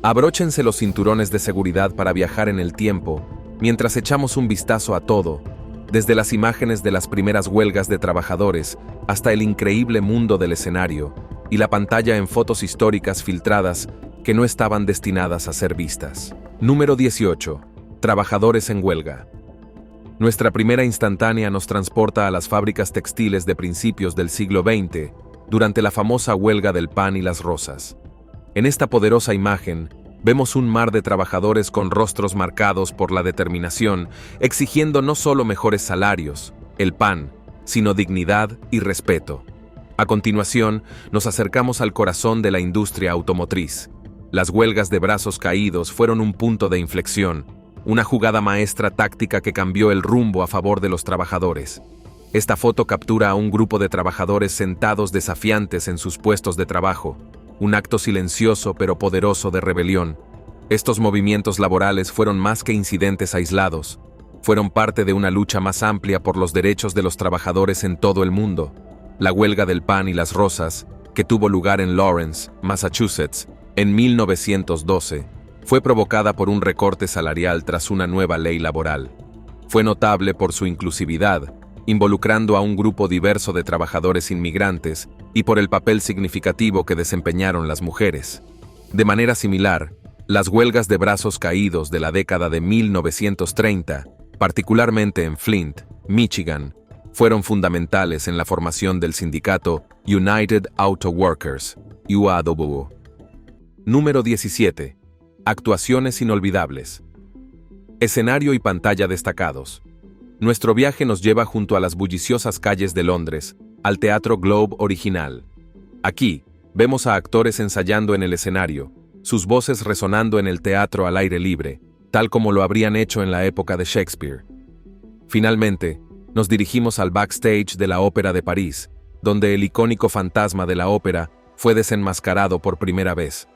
Abróchense los cinturones de seguridad para viajar en el tiempo, mientras echamos un vistazo a todo, desde las imágenes de las primeras huelgas de trabajadores hasta el increíble mundo del escenario y la pantalla en fotos históricas filtradas que no estaban destinadas a ser vistas. Número 18. Trabajadores en huelga. Nuestra primera instantánea nos transporta a las fábricas textiles de principios del siglo XX, durante la famosa huelga del pan y las rosas. En esta poderosa imagen, vemos un mar de trabajadores con rostros marcados por la determinación, exigiendo no solo mejores salarios, el pan, sino dignidad y respeto. A continuación, nos acercamos al corazón de la industria automotriz. Las huelgas de brazos caídos fueron un punto de inflexión, una jugada maestra táctica que cambió el rumbo a favor de los trabajadores. Esta foto captura a un grupo de trabajadores sentados desafiantes en sus puestos de trabajo, un acto silencioso pero poderoso de rebelión. Estos movimientos laborales fueron más que incidentes aislados, fueron parte de una lucha más amplia por los derechos de los trabajadores en todo el mundo. La huelga del pan y las rosas, que tuvo lugar en Lawrence, Massachusetts, en 1912, fue provocada por un recorte salarial tras una nueva ley laboral. Fue notable por su inclusividad, involucrando a un grupo diverso de trabajadores inmigrantes y por el papel significativo que desempeñaron las mujeres. De manera similar, las huelgas de brazos caídos de la década de 1930, particularmente en Flint, Michigan, fueron fundamentales en la formación del sindicato United Auto Workers, UAW. Número 17. Actuaciones inolvidables. Escenario y pantalla destacados. Nuestro viaje nos lleva junto a las bulliciosas calles de Londres, al Teatro Globe original. Aquí, vemos a actores ensayando en el escenario, sus voces resonando en el teatro al aire libre, tal como lo habrían hecho en la época de Shakespeare. Finalmente, nos dirigimos al backstage de la Ópera de París, donde el icónico fantasma de la ópera fue desenmascarado por primera vez.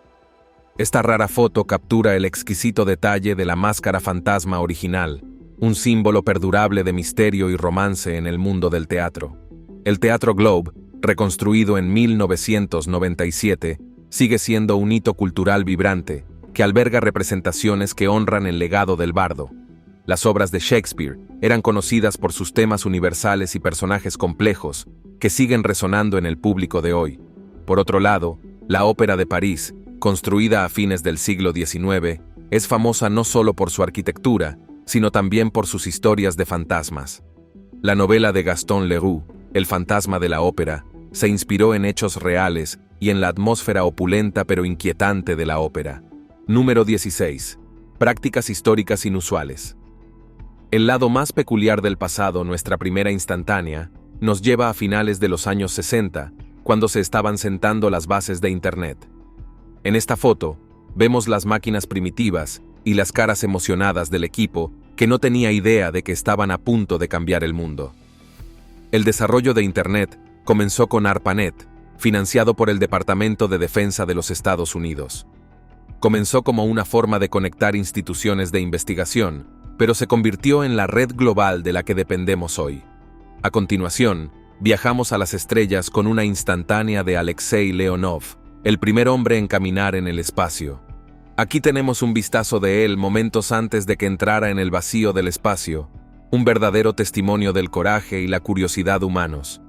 Esta rara foto captura el exquisito detalle de la máscara fantasma original, un símbolo perdurable de misterio y romance en el mundo del teatro. El Teatro Globe, reconstruido en 1997, sigue siendo un hito cultural vibrante que alberga representaciones que honran el legado del bardo. Las obras de Shakespeare eran conocidas por sus temas universales y personajes complejos que siguen resonando en el público de hoy. Por otro lado, la Ópera de París, construida a fines del siglo XIX, es famosa no solo por su arquitectura, sino también por sus historias de fantasmas. La novela de Gaston Leroux, El fantasma de la ópera, se inspiró en hechos reales y en la atmósfera opulenta pero inquietante de la ópera. Número 16. Prácticas históricas inusuales. El lado más peculiar del pasado, nuestra primera instantánea, nos lleva a finales de los años 60, cuando se estaban sentando las bases de Internet. En esta foto, vemos las máquinas primitivas y las caras emocionadas del equipo que no tenía idea de que estaban a punto de cambiar el mundo. El desarrollo de Internet comenzó con ARPANET, financiado por el Departamento de Defensa de los Estados Unidos. Comenzó como una forma de conectar instituciones de investigación, pero se convirtió en la red global de la que dependemos hoy. A continuación, viajamos a las estrellas con una instantánea de Alexei Leonov, el primer hombre en caminar en el espacio. Aquí tenemos un vistazo de él momentos antes de que entrara en el vacío del espacio, un verdadero testimonio del coraje y la curiosidad humanos.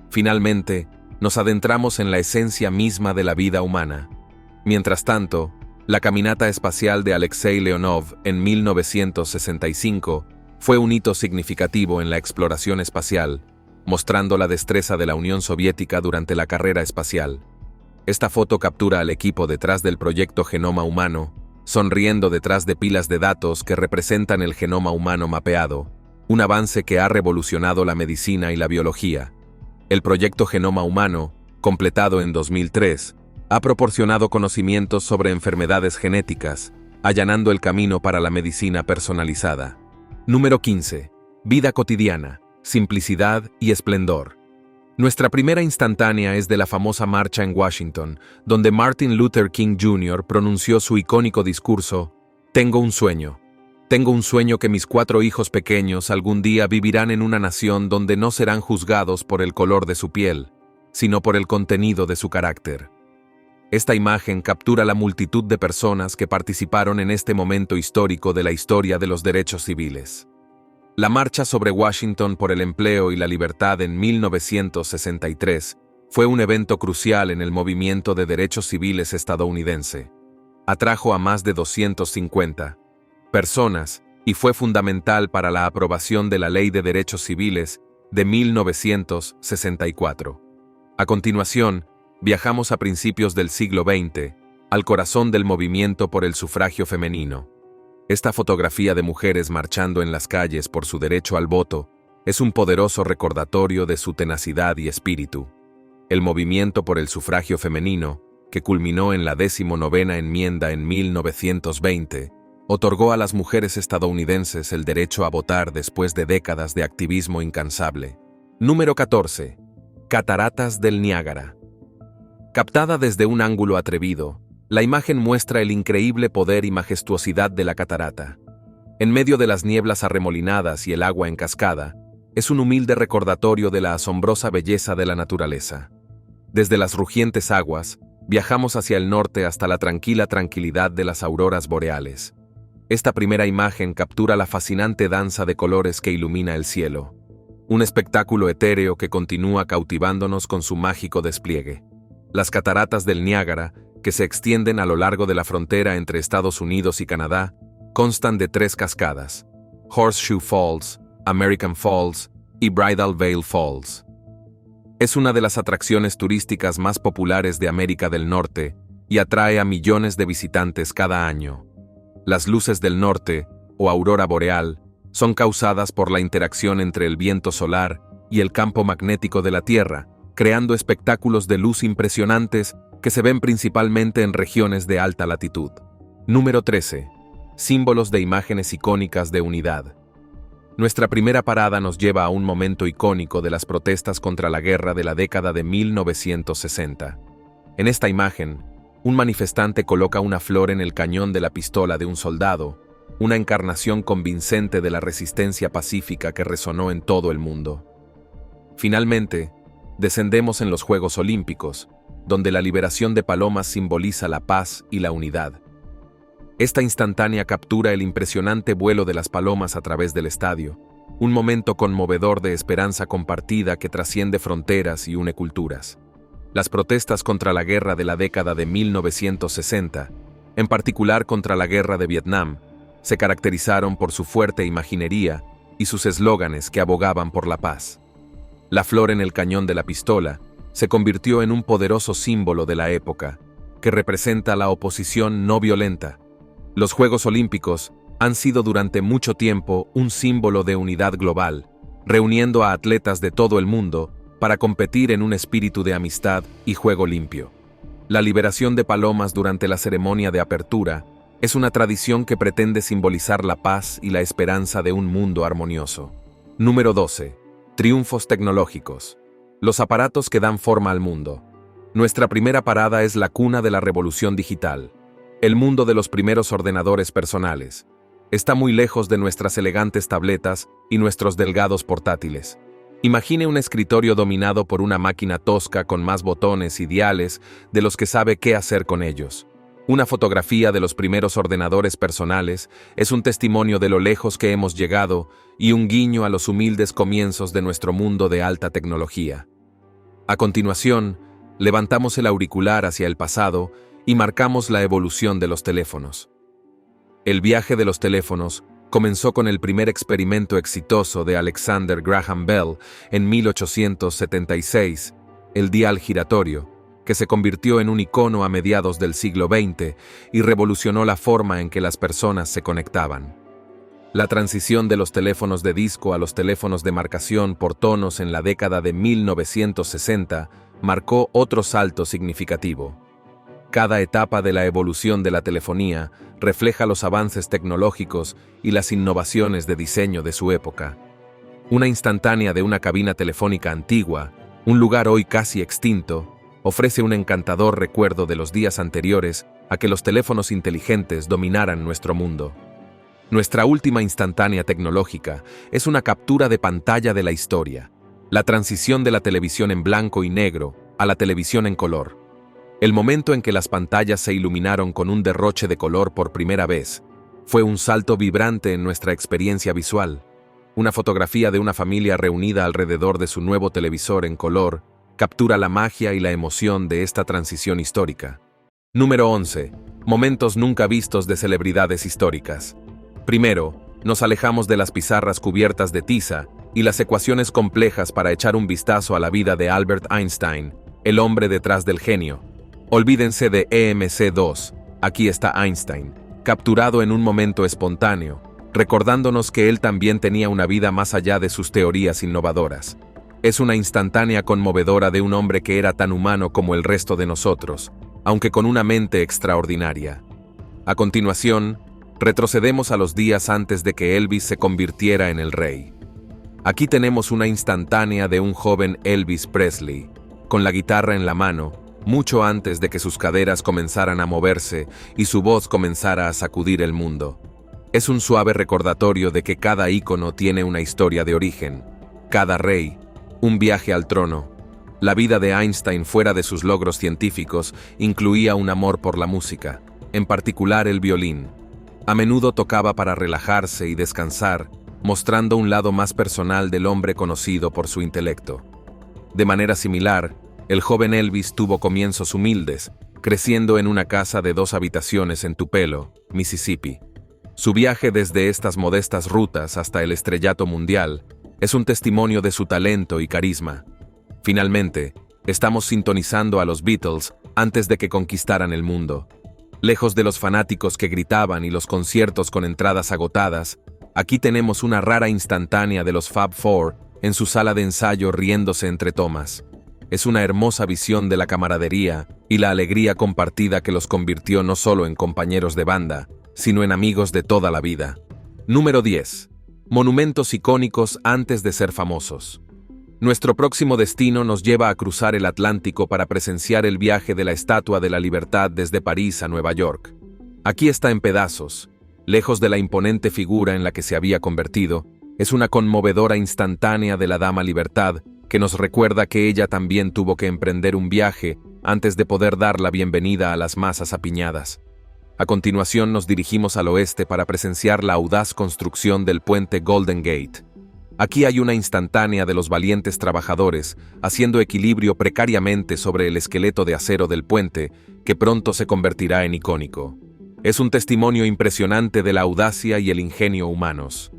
Finalmente, nos adentramos en la esencia misma de la vida humana. Mientras tanto, la caminata espacial de Alexei Leonov en 1965 fue un hito significativo en la exploración espacial, mostrando la destreza de la Unión Soviética durante la carrera espacial. Esta foto captura al equipo detrás del proyecto Genoma Humano, sonriendo detrás de pilas de datos que representan el genoma humano mapeado, un avance que ha revolucionado la medicina y la biología. El proyecto Genoma Humano, completado en 2003, ha proporcionado conocimientos sobre enfermedades genéticas, allanando el camino para la medicina personalizada. Número 15. Vida cotidiana, simplicidad y esplendor. Nuestra primera instantánea es de la famosa marcha en Washington, donde Martin Luther King Jr. pronunció su icónico discurso: "Tengo un sueño. Tengo un sueño que mis 4 hijos pequeños algún día vivirán en una nación donde no serán juzgados por el color de su piel, sino por el contenido de su carácter". Esta imagen captura la multitud de personas que participaron en este momento histórico de la historia de los derechos civiles. La marcha sobre Washington por el empleo y la libertad en 1963 fue un evento crucial en el movimiento de derechos civiles estadounidense. Atrajo a más de 250 personas y fue fundamental para la aprobación de la Ley de Derechos Civiles de 1964. A continuación, viajamos a principios del siglo XX, al corazón del movimiento por el sufragio femenino. Esta fotografía de mujeres marchando en las calles por su derecho al voto es un poderoso recordatorio de su tenacidad y espíritu. El movimiento por el sufragio femenino, que culminó en la 19ª enmienda en 1920, otorgó a las mujeres estadounidenses el derecho a votar después de décadas de activismo incansable. Número 14. Cataratas del Niágara. Captada desde un ángulo atrevido, la imagen muestra el increíble poder y majestuosidad de la catarata. En medio de las nieblas arremolinadas y el agua en cascada, es un humilde recordatorio de la asombrosa belleza de la naturaleza. Desde las rugientes aguas, viajamos hacia el norte hasta la tranquila tranquilidad de las auroras boreales. Esta primera imagen captura la fascinante danza de colores que ilumina el cielo. Un espectáculo etéreo que continúa cautivándonos con su mágico despliegue. Las cataratas del Niágara, que se extienden a lo largo de la frontera entre Estados Unidos y Canadá, constan de 3 cascadas: Horseshoe Falls, American Falls y Bridal Veil Falls. Es una de las atracciones turísticas más populares de América del Norte y atrae a millones de visitantes cada año. Las luces del norte, o aurora boreal, son causadas por la interacción entre el viento solar y el campo magnético de la Tierra, creando espectáculos de luz impresionantes que se ven principalmente en regiones de alta latitud. Número 13. Símbolos de imágenes icónicas de unidad. Nuestra primera parada nos lleva a un momento icónico de las protestas contra la guerra de la década de 1960. En esta imagen, un manifestante coloca una flor en el cañón de la pistola de un soldado, una encarnación convincente de la resistencia pacífica que resonó en todo el mundo. Finalmente, descendemos en los Juegos Olímpicos, donde la liberación de palomas simboliza la paz y la unidad. Esta instantánea captura el impresionante vuelo de las palomas a través del estadio, un momento conmovedor de esperanza compartida que trasciende fronteras y une culturas. Las protestas contra la guerra de la década de 1960, en particular contra la guerra de Vietnam, se caracterizaron por su fuerte imaginería y sus eslóganes que abogaban por la paz. La flor en el cañón de la pistola se convirtió en un poderoso símbolo de la época, que representa la oposición no violenta. Los Juegos Olímpicos han sido durante mucho tiempo un símbolo de unidad global, reuniendo a atletas de todo el mundo para competir en un espíritu de amistad y juego limpio. La liberación de palomas durante la ceremonia de apertura es una tradición que pretende simbolizar la paz y la esperanza de un mundo armonioso. Número 12. Triunfos tecnológicos. Los aparatos que dan forma al mundo. Nuestra primera parada es la cuna de la revolución digital. El mundo de los primeros ordenadores personales. Está muy lejos de nuestras elegantes tabletas y nuestros delgados portátiles. Imagine un escritorio dominado por una máquina tosca con más botones y diales de los que sabe qué hacer con ellos. Una fotografía de los primeros ordenadores personales es un testimonio de lo lejos que hemos llegado y un guiño a los humildes comienzos de nuestro mundo de alta tecnología. A continuación, levantamos el auricular hacia el pasado y marcamos la evolución de los teléfonos. El viaje de los teléfonos comenzó con el primer experimento exitoso de Alexander Graham Bell en 1876, el dial giratorio, que se convirtió en un icono a mediados del siglo XX y revolucionó la forma en que las personas se conectaban. La transición de los teléfonos de disco a los teléfonos de marcación por tonos en la década de 1960 marcó otro salto significativo. Cada etapa de la evolución de la telefonía refleja los avances tecnológicos y las innovaciones de diseño de su época. Una instantánea de una cabina telefónica antigua, un lugar hoy casi extinto, ofrece un encantador recuerdo de los días anteriores a que los teléfonos inteligentes dominaran nuestro mundo. Nuestra última instantánea tecnológica es una captura de pantalla de la historia, la transición de la televisión en blanco y negro a la televisión en color. El momento en que las pantallas se iluminaron con un derroche de color por primera vez fue un salto vibrante en nuestra experiencia visual. Una fotografía de una familia reunida alrededor de su nuevo televisor en color captura la magia y la emoción de esta transición histórica. Número 11. Momentos nunca vistos de celebridades históricas. Primero, nos alejamos de las pizarras cubiertas de tiza y las ecuaciones complejas para echar un vistazo a la vida de Albert Einstein, el hombre detrás del genio. Olvídense de EMC2, aquí está Einstein, capturado en un momento espontáneo, recordándonos que él también tenía una vida más allá de sus teorías innovadoras. Es una instantánea conmovedora de un hombre que era tan humano como el resto de nosotros, aunque con una mente extraordinaria. A continuación, retrocedemos a los días antes de que Elvis se convirtiera en el rey. Aquí tenemos una instantánea de un joven Elvis Presley, con la guitarra en la mano, mucho antes de que sus caderas comenzaran a moverse y su voz comenzara a sacudir el mundo. Es un suave recordatorio de que cada ícono tiene una historia de origen, cada rey, un viaje al trono. La vida de Einstein fuera de sus logros científicos incluía un amor por la música, en particular el violín. A menudo tocaba para relajarse y descansar, mostrando un lado más personal del hombre conocido por su intelecto. De manera similar, el joven Elvis tuvo comienzos humildes, creciendo en una casa de 2 habitaciones en Tupelo, Mississippi. Su viaje desde estas modestas rutas hasta el estrellato mundial es un testimonio de su talento y carisma. Finalmente, estamos sintonizando a los Beatles antes de que conquistaran el mundo. Lejos de los fanáticos que gritaban y los conciertos con entradas agotadas, aquí tenemos una rara instantánea de los Fab Four en su sala de ensayo riéndose entre tomas. Es una hermosa visión de la camaradería y la alegría compartida que los convirtió no solo en compañeros de banda, sino en amigos de toda la vida. Número 10. Monumentos icónicos antes de ser famosos. Nuestro próximo destino nos lleva a cruzar el Atlántico para presenciar el viaje de la Estatua de la Libertad desde París a Nueva York. Aquí está en pedazos, lejos de la imponente figura en la que se había convertido, es una conmovedora instantánea de la Dama Libertad que nos recuerda que ella también tuvo que emprender un viaje antes de poder dar la bienvenida a las masas apiñadas. A continuación nos dirigimos al oeste para presenciar la audaz construcción del puente Golden Gate. Aquí hay una instantánea de los valientes trabajadores, haciendo equilibrio precariamente sobre el esqueleto de acero del puente, que pronto se convertirá en icónico. Es un testimonio impresionante de la audacia y el ingenio humanos.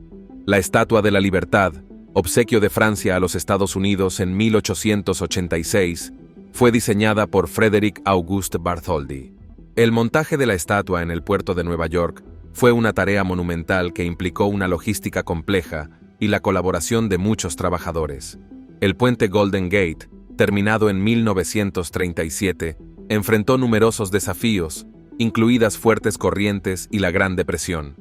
La Estatua de la Libertad, obsequio de Francia a los Estados Unidos en 1886, fue diseñada por Frédéric Auguste Bartholdi. El montaje de la estatua en el puerto de Nueva York fue una tarea monumental que implicó una logística compleja y la colaboración de muchos trabajadores. El puente Golden Gate, terminado en 1937, enfrentó numerosos desafíos, incluidas fuertes corrientes y la Gran Depresión.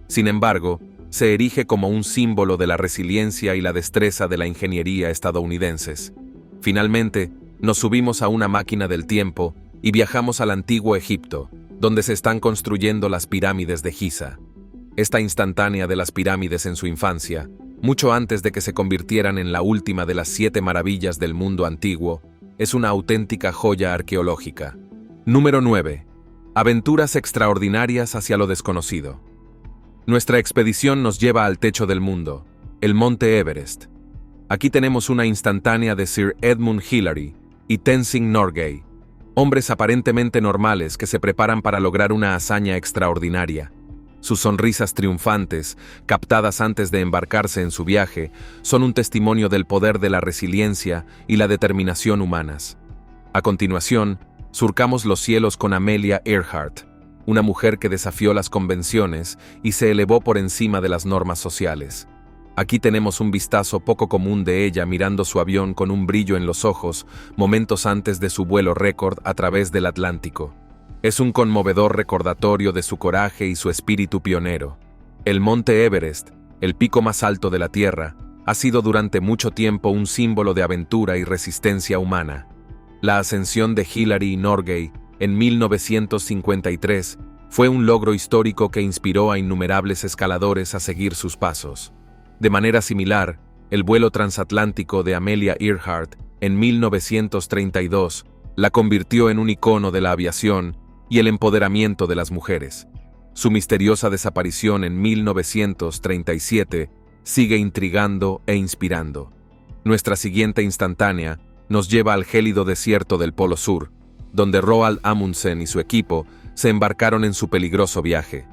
Sin embargo, se erige como un símbolo de la resiliencia y la destreza de la ingeniería estadounidenses. Finalmente, nos subimos a una máquina del tiempo y viajamos al antiguo Egipto, donde se están construyendo las pirámides de Giza. Esta instantánea de las pirámides en su infancia, mucho antes de que se convirtieran en la última de las 7 maravillas del mundo antiguo, es una auténtica joya arqueológica. Número 9. Aventuras extraordinarias hacia lo desconocido. Nuestra expedición nos lleva al techo del mundo, el Monte Everest. Aquí tenemos una instantánea de Sir Edmund Hillary y Tenzing Norgay, hombres aparentemente normales que se preparan para lograr una hazaña extraordinaria. Sus sonrisas triunfantes, captadas antes de embarcarse en su viaje, son un testimonio del poder de la resiliencia y la determinación humanas. A continuación, surcamos los cielos con Amelia Earhart, una mujer que desafió las convenciones y se elevó por encima de las normas sociales. Aquí tenemos un vistazo poco común de ella mirando su avión con un brillo en los ojos, momentos antes de su vuelo récord a través del Atlántico. Es un conmovedor recordatorio de su coraje y su espíritu pionero. El Monte Everest, el pico más alto de la Tierra, ha sido durante mucho tiempo un símbolo de aventura y resistencia humana. La ascensión de Hillary y Norgay en 1953 fue un logro histórico que inspiró a innumerables escaladores a seguir sus pasos. De manera similar, el vuelo transatlántico de Amelia Earhart en 1932 La convirtió en un icono de la aviación y el empoderamiento de las mujeres. Su misteriosa desaparición en 1937 sigue intrigando e inspirando. Nuestra siguiente instantánea nos lleva al gélido desierto del Polo Sur, donde Roald Amundsen y su equipo se embarcaron en su peligroso viaje.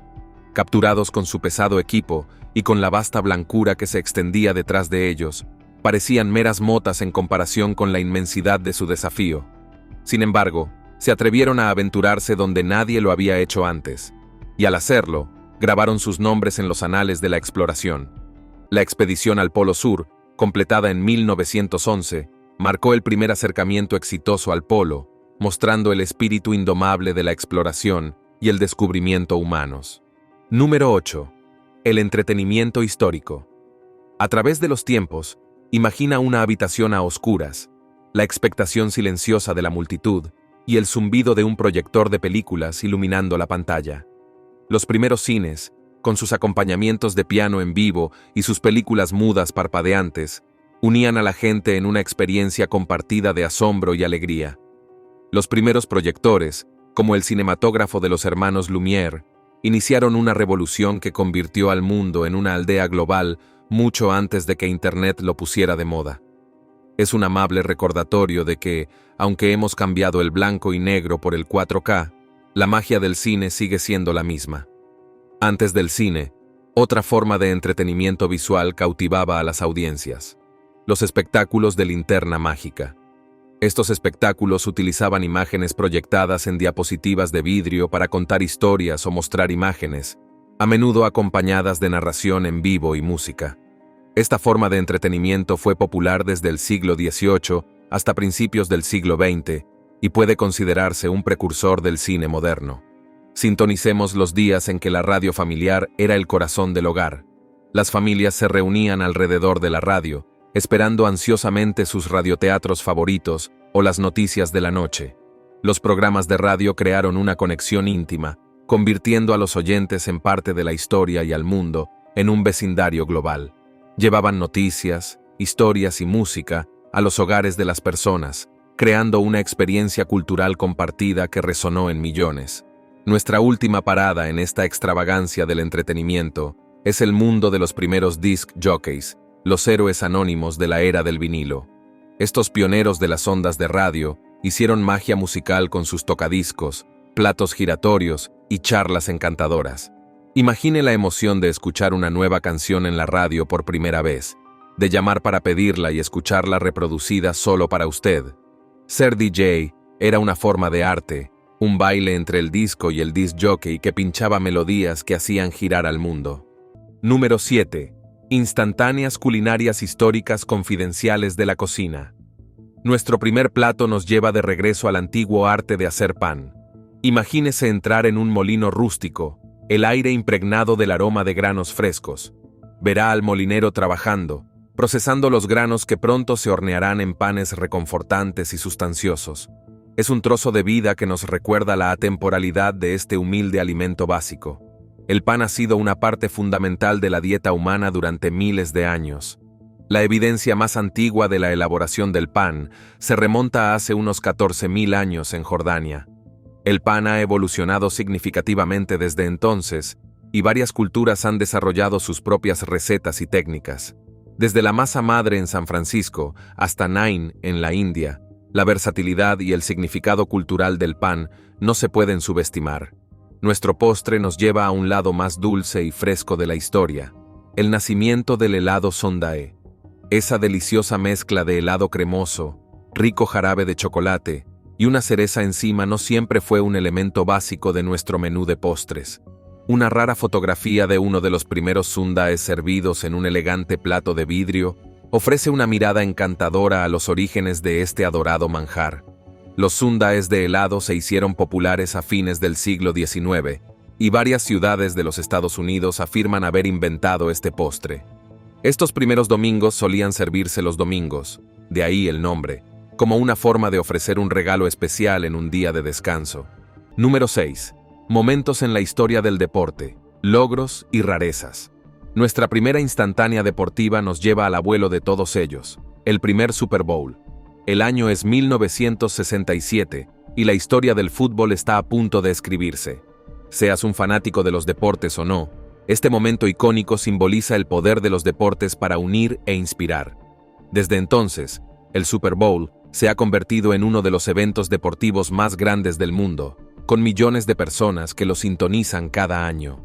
Capturados con su pesado equipo y con la vasta blancura que se extendía detrás de ellos, parecían meras motas en comparación con la inmensidad de su desafío. Sin embargo, se atrevieron a aventurarse donde nadie lo había hecho antes, y al hacerlo, grabaron sus nombres en los anales de la exploración. La expedición al Polo Sur, completada en 1911, marcó el primer acercamiento exitoso al polo, mostrando el espíritu indomable de la exploración y el descubrimiento humanos. Número 8. El entretenimiento histórico. A través de los tiempos, imagina una habitación a oscuras, la expectación silenciosa de la multitud y el zumbido de un proyector de películas iluminando la pantalla. Los primeros cines, con sus acompañamientos de piano en vivo y sus películas mudas parpadeantes, unían a la gente en una experiencia compartida de asombro y alegría. Los primeros proyectores, como el cinematógrafo de los hermanos Lumière, iniciaron una revolución que convirtió al mundo en una aldea global mucho antes de que Internet lo pusiera de moda. Es un amable recordatorio de que, aunque hemos cambiado el blanco y negro por el 4K, la magia del cine sigue siendo la misma. Antes del cine, otra forma de entretenimiento visual cautivaba a las audiencias: los espectáculos de linterna mágica. Estos espectáculos utilizaban imágenes proyectadas en diapositivas de vidrio para contar historias o mostrar imágenes, a menudo acompañadas de narración en vivo y música. Esta forma de entretenimiento fue popular desde el siglo XVIII hasta principios del siglo XX y puede considerarse un precursor del cine moderno. Sintonicemos los días en que la radio familiar era el corazón del hogar. Las familias se reunían alrededor de la radio, esperando ansiosamente sus radioteatros favoritos o las noticias de la noche. Los programas de radio crearon una conexión íntima, convirtiendo a los oyentes en parte de la historia y al mundo en un vecindario global. Llevaban noticias, historias y música a los hogares de las personas, creando una experiencia cultural compartida que resonó en millones. Nuestra última parada en esta extravagancia del entretenimiento es el mundo de los primeros disc jockeys, los héroes anónimos de la era del vinilo. Estos pioneros de las ondas de radio hicieron magia musical con sus tocadiscos, platos giratorios y charlas encantadoras. Imagine la emoción de escuchar una nueva canción en la radio por primera vez, de llamar para pedirla y escucharla reproducida solo para usted. Ser DJ era una forma de arte, un baile entre el disco y el disc jockey que pinchaba melodías que hacían girar al mundo. Número 7. Instantáneas culinarias históricas confidenciales de la cocina. Nuestro primer plato nos lleva de regreso al antiguo arte de hacer pan. Imagínese entrar en un molino rústico, el aire impregnado del aroma de granos frescos. Verá al molinero trabajando, procesando los granos que pronto se hornearán en panes reconfortantes y sustanciosos. Es un trozo de vida que nos recuerda la atemporalidad de este humilde alimento básico. El pan ha sido una parte fundamental de la dieta humana durante miles de años. La evidencia más antigua de la elaboración del pan se remonta a hace unos 14.000 años en Jordania. El pan ha evolucionado significativamente desde entonces, y varias culturas han desarrollado sus propias recetas y técnicas. Desde la masa madre en San Francisco hasta Nain en la India, la versatilidad y el significado cultural del pan no se pueden subestimar. Nuestro postre nos lleva a un lado más dulce y fresco de la historia, el nacimiento del helado Sondae. Esa deliciosa mezcla de helado cremoso, rico jarabe de chocolate y una cereza encima no siempre fue un elemento básico de nuestro menú de postres. Una rara fotografía de uno de los primeros sundaes servidos en un elegante plato de vidrio ofrece una mirada encantadora a los orígenes de este adorado manjar. Los sundaes de helado se hicieron populares a fines del siglo XIX, y varias ciudades de los Estados Unidos afirman haber inventado este postre. Estos primeros domingos solían servirse los domingos, de ahí el nombre, como una forma de ofrecer un regalo especial en un día de descanso. Número 6. Momentos en la historia del deporte, logros y rarezas. Nuestra primera instantánea deportiva nos lleva al abuelo de todos ellos, el primer Super Bowl. El año es 1967, y la historia del fútbol está a punto de escribirse. Seas un fanático de los deportes o no, este momento icónico simboliza el poder de los deportes para unir e inspirar. Desde entonces, el Super Bowl se ha convertido en uno de los eventos deportivos más grandes del mundo, con millones de personas que lo sintonizan cada año.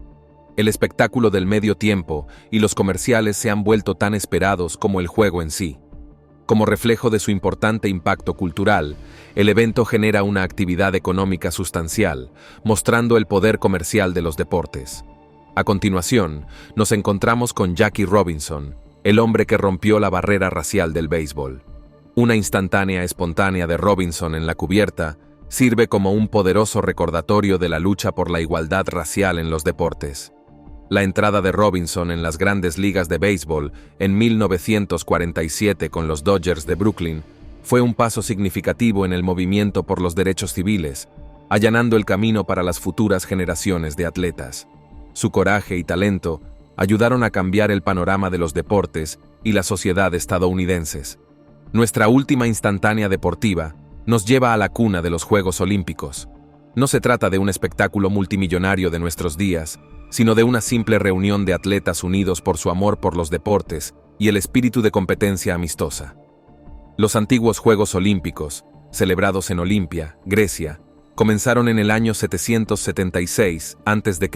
El espectáculo del medio tiempo y los comerciales se han vuelto tan esperados como el juego en sí. Como reflejo de su importante impacto cultural, el evento genera una actividad económica sustancial, mostrando el poder comercial de los deportes. A continuación, nos encontramos con Jackie Robinson, el hombre que rompió la barrera racial del béisbol. Una instantánea espontánea de Robinson en la cubierta sirve como un poderoso recordatorio de la lucha por la igualdad racial en los deportes. La entrada de Robinson en las grandes ligas de béisbol en 1947 con los Dodgers de Brooklyn fue un paso significativo en el movimiento por los derechos civiles, allanando el camino para las futuras generaciones de atletas. Su coraje y talento ayudaron a cambiar el panorama de los deportes y la sociedad estadounidenses. Nuestra última instantánea deportiva nos lleva a la cuna de los Juegos Olímpicos. No se trata de un espectáculo multimillonario de nuestros días, sino de una simple reunión de atletas unidos por su amor por los deportes y el espíritu de competencia amistosa. Los antiguos Juegos Olímpicos, celebrados en Olimpia, Grecia, comenzaron en el año 776 a.C.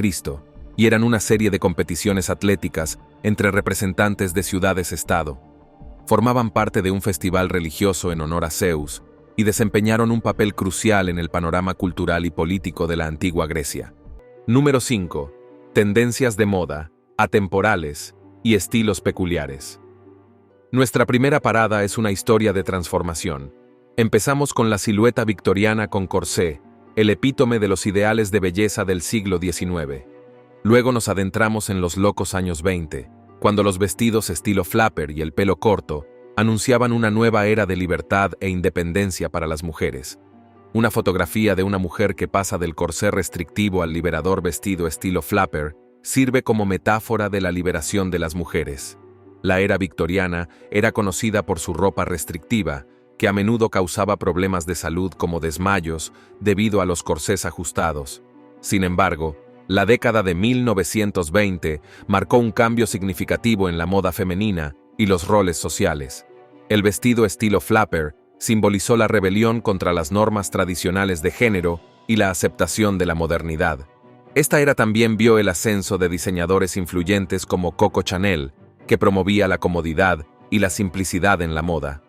y eran una serie de competiciones atléticas entre representantes de ciudades-estado. Formaban parte de un festival religioso en honor a Zeus y desempeñaron un papel crucial en el panorama cultural y político de la antigua Grecia. Número 5. Tendencias de moda, atemporales y estilos peculiares. Nuestra primera parada es una historia de transformación. Empezamos con la silueta victoriana con corsé, el epítome de los ideales de belleza del siglo XIX. Luego nos adentramos en los locos años 20, cuando los vestidos estilo flapper y el pelo corto anunciaban una nueva era de libertad e independencia para las mujeres. Una fotografía de una mujer que pasa del corsé restrictivo al liberador vestido estilo flapper sirve como metáfora de la liberación de las mujeres. La era victoriana era conocida por su ropa restrictiva, que a menudo causaba problemas de salud como desmayos debido a los corsés ajustados. Sin embargo, la década de 1920 marcó un cambio significativo en la moda femenina y los roles sociales. El vestido estilo flapper simbolizó la rebelión contra las normas tradicionales de género y la aceptación de la modernidad. Esta era también vio el ascenso de diseñadores influyentes como Coco Chanel, que promovía la comodidad y la simplicidad en la moda.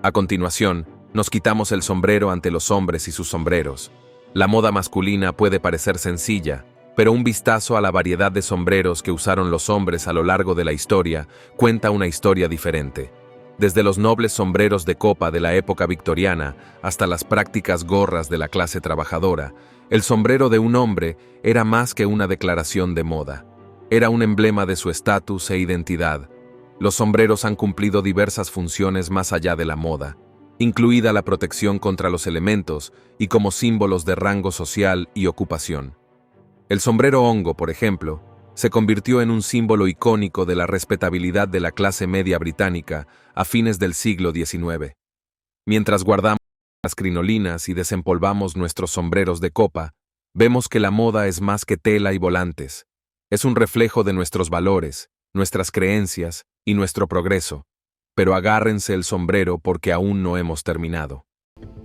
A continuación, nos quitamos el sombrero ante los hombres y sus sombreros. La moda masculina puede parecer sencilla, pero un vistazo a la variedad de sombreros que usaron los hombres a lo largo de la historia cuenta una historia diferente. Desde los nobles sombreros de copa de la época victoriana hasta las prácticas gorras de la clase trabajadora, el sombrero de un hombre era más que una declaración de moda. Era un emblema de su estatus e identidad. Los sombreros han cumplido diversas funciones más allá de la moda, incluida la protección contra los elementos y como símbolos de rango social y ocupación. El sombrero hongo, por ejemplo, se convirtió en un símbolo icónico de la respetabilidad de la clase media británica a fines del siglo XIX. Mientras guardamos las crinolinas y desempolvamos nuestros sombreros de copa, vemos que la moda es más que tela y volantes. Es un reflejo de nuestros valores, nuestras creencias y nuestro progreso. Pero agárrense el sombrero porque aún no hemos terminado.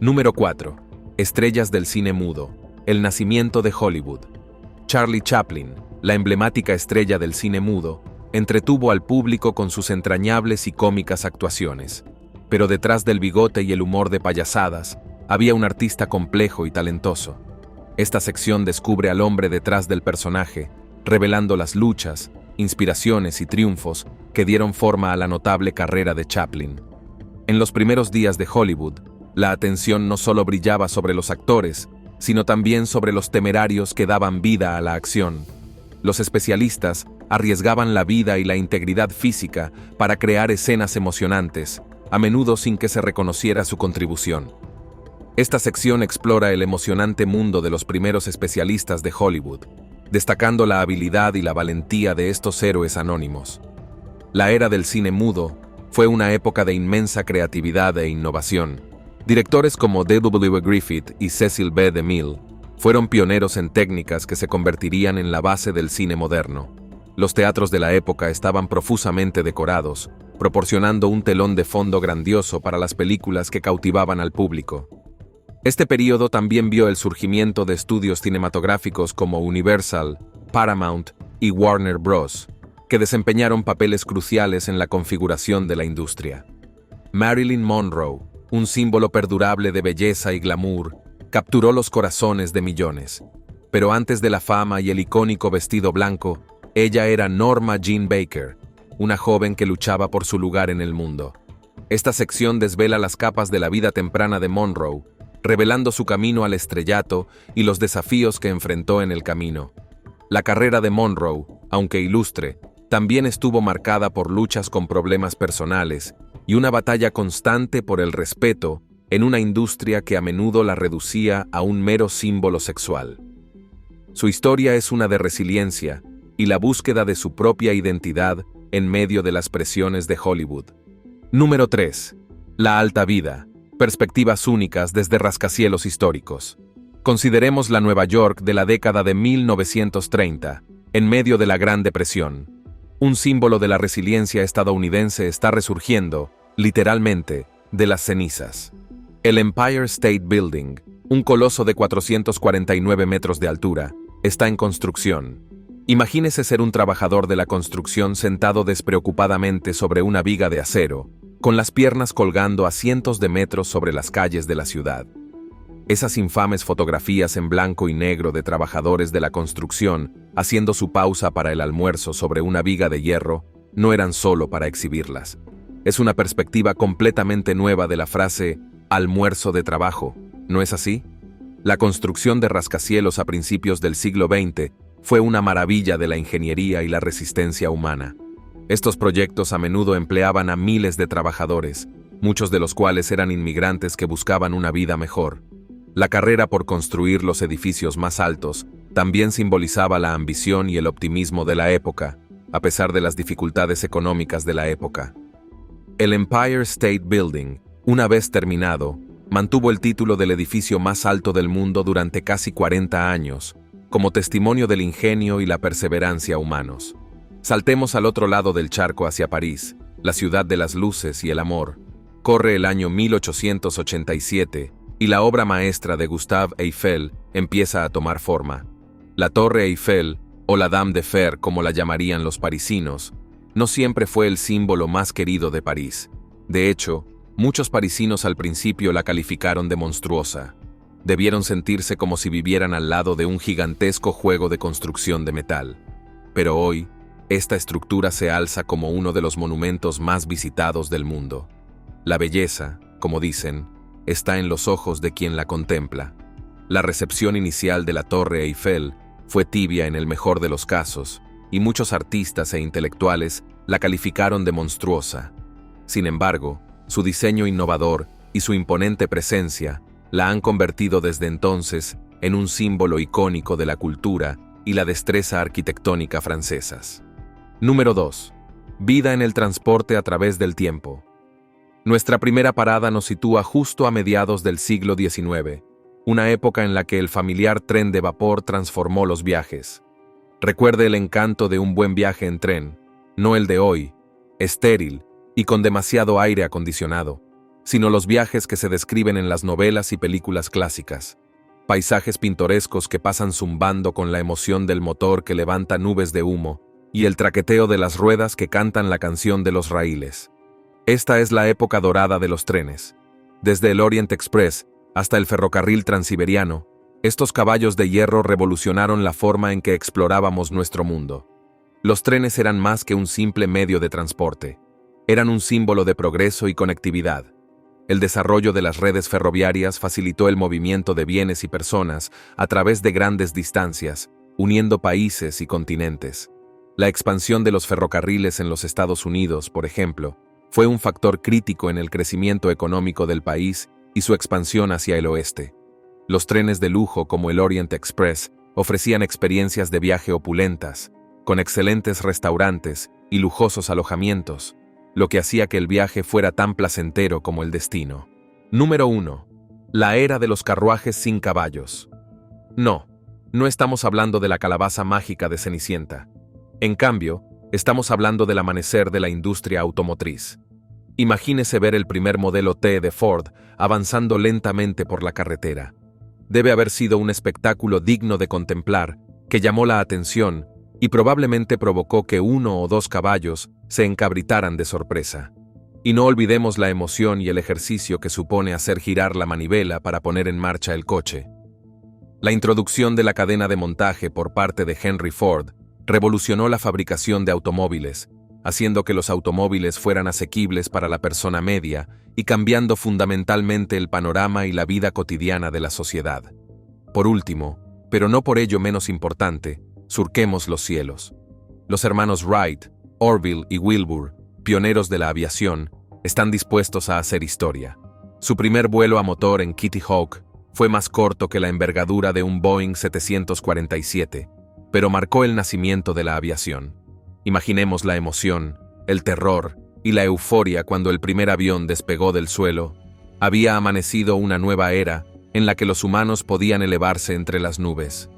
Número 4. Estrellas del cine mudo. El nacimiento de Hollywood. Charlie Chaplin, la emblemática estrella del cine mudo, entretuvo al público con sus entrañables y cómicas actuaciones. Pero detrás del bigote y el humor de payasadas, había un artista complejo y talentoso. Esta sección descubre al hombre detrás del personaje, revelando las luchas, inspiraciones y triunfos que dieron forma a la notable carrera de Chaplin. En los primeros días de Hollywood, la atención no solo brillaba sobre los actores, sino también sobre los temerarios que daban vida a la acción. Los especialistas arriesgaban la vida y la integridad física para crear escenas emocionantes, a menudo sin que se reconociera su contribución. Esta sección explora el emocionante mundo de los primeros especialistas de Hollywood, destacando la habilidad y la valentía de estos héroes anónimos. La era del cine mudo fue una época de inmensa creatividad e innovación. Directores como D.W. Griffith y Cecil B. DeMille fueron pioneros en técnicas que se convertirían en la base del cine moderno. Los teatros de la época estaban profusamente decorados, proporcionando un telón de fondo grandioso para las películas que cautivaban al público. Este período también vio el surgimiento de estudios cinematográficos como Universal, Paramount y Warner Bros., que desempeñaron papeles cruciales en la configuración de la industria. Marilyn Monroe, un símbolo perdurable de belleza y glamour, capturó los corazones de millones. Pero antes de la fama y el icónico vestido blanco, ella era Norma Jean Baker, una joven que luchaba por su lugar en el mundo. Esta sección desvela las capas de la vida temprana de Monroe, revelando su camino al estrellato y los desafíos que enfrentó en el camino. La carrera de Monroe, aunque ilustre, también estuvo marcada por luchas con problemas personales y una batalla constante por el respeto en una industria que a menudo la reducía a un mero símbolo sexual. Su historia es una de resiliencia y la búsqueda de su propia identidad en medio de las presiones de Hollywood. Número 3. La alta vida. Perspectivas únicas desde rascacielos históricos. Consideremos la Nueva York de la década de 1930, en medio de la Gran Depresión. Un símbolo de la resiliencia estadounidense está resurgiendo, literalmente, de las cenizas. El Empire State Building, un coloso de 449 metros de altura, está en construcción. Imagínese ser un trabajador de la construcción sentado despreocupadamente sobre una viga de acero, con las piernas colgando a cientos de metros sobre las calles de la ciudad. Esas infames fotografías en blanco y negro de trabajadores de la construcción haciendo su pausa para el almuerzo sobre una viga de hierro no eran solo para exhibirlas. Es una perspectiva completamente nueva de la frase almuerzo de trabajo, ¿no es así? La construcción de rascacielos a principios del siglo XX fue una maravilla de la ingeniería y la resistencia humana. Estos proyectos a menudo empleaban a miles de trabajadores, muchos de los cuales eran inmigrantes que buscaban una vida mejor. La carrera por construir los edificios más altos también simbolizaba la ambición y el optimismo de la época, a pesar de las dificultades económicas de la época. El Empire State Building, una vez terminado, mantuvo el título del edificio más alto del mundo durante casi 40 años, como testimonio del ingenio y la perseverancia humanos. Saltemos al otro lado del charco hacia París, la ciudad de las luces y el amor. Corre el año 1887 y la obra maestra de Gustave Eiffel empieza a tomar forma. La Torre Eiffel, o la Dame de Fer como la llamarían los parisinos, no siempre fue el símbolo más querido de París. De hecho, muchos parisinos al principio la calificaron de monstruosa. Debieron sentirse como si vivieran al lado de un gigantesco juego de construcción de metal. Pero hoy, esta estructura se alza como uno de los monumentos más visitados del mundo. La belleza, como dicen, está en los ojos de quien la contempla. La recepción inicial de la Torre Eiffel fue tibia en el mejor de los casos, y muchos artistas e intelectuales la calificaron de monstruosa. Sin embargo, su diseño innovador y su imponente presencia la han convertido desde entonces en un símbolo icónico de la cultura y la destreza arquitectónica francesas. Número 2. Vida en el transporte a través del tiempo. Nuestra primera parada nos sitúa justo a mediados del siglo XIX, una época en la que el familiar tren de vapor transformó los viajes. Recuerde el encanto de un buen viaje en tren, no el de hoy, estéril y con demasiado aire acondicionado, sino los viajes que se describen en las novelas y películas clásicas. Paisajes pintorescos que pasan zumbando con la emoción del motor que levanta nubes de humo y el traqueteo de las ruedas que cantan la canción de los raíles. Esta es la época dorada de los trenes. Desde el Orient Express hasta el ferrocarril transiberiano, estos caballos de hierro revolucionaron la forma en que explorábamos nuestro mundo. Los trenes eran más que un simple medio de transporte. Eran un símbolo de progreso y conectividad. El desarrollo de las redes ferroviarias facilitó el movimiento de bienes y personas a través de grandes distancias, uniendo países y continentes. La expansión de los ferrocarriles en los Estados Unidos, por ejemplo, fue un factor crítico en el crecimiento económico del país y su expansión hacia el oeste. Los trenes de lujo como el Orient Express ofrecían experiencias de viaje opulentas, con excelentes restaurantes y lujosos alojamientos, lo que hacía que el viaje fuera tan placentero como el destino. Número 1. La era de los carruajes sin caballos. No, no estamos hablando de la calabaza mágica de Cenicienta. En cambio, estamos hablando del amanecer de la industria automotriz. Imagínese ver el primer modelo T de Ford avanzando lentamente por la carretera. Debe haber sido un espectáculo digno de contemplar, que llamó la atención y probablemente provocó que 1 o 2 caballos se encabritaran de sorpresa. Y no olvidemos la emoción y el ejercicio que supone hacer girar la manivela para poner en marcha el coche. La introducción de la cadena de montaje por parte de Henry Ford revolucionó la fabricación de automóviles, haciendo que los automóviles fueran asequibles para la persona media y cambiando fundamentalmente el panorama y la vida cotidiana de la sociedad. Por último, pero no por ello menos importante, surquemos los cielos. Los hermanos Wright, Orville y Wilbur, pioneros de la aviación, están dispuestos a hacer historia. Su primer vuelo a motor en Kitty Hawk fue más corto que la envergadura de un Boeing 747, pero marcó el nacimiento de la aviación. Imaginemos la emoción, el terror y la euforia cuando el primer avión despegó del suelo. Había amanecido una nueva era en la que los humanos podían elevarse entre las nubes.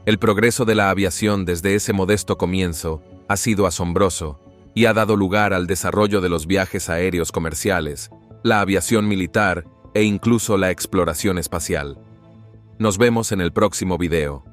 El progreso de la aviación desde ese modesto comienzo ha sido asombroso y ha dado lugar al desarrollo de los viajes aéreos comerciales, la aviación militar e incluso la exploración espacial. Nos vemos en el próximo video.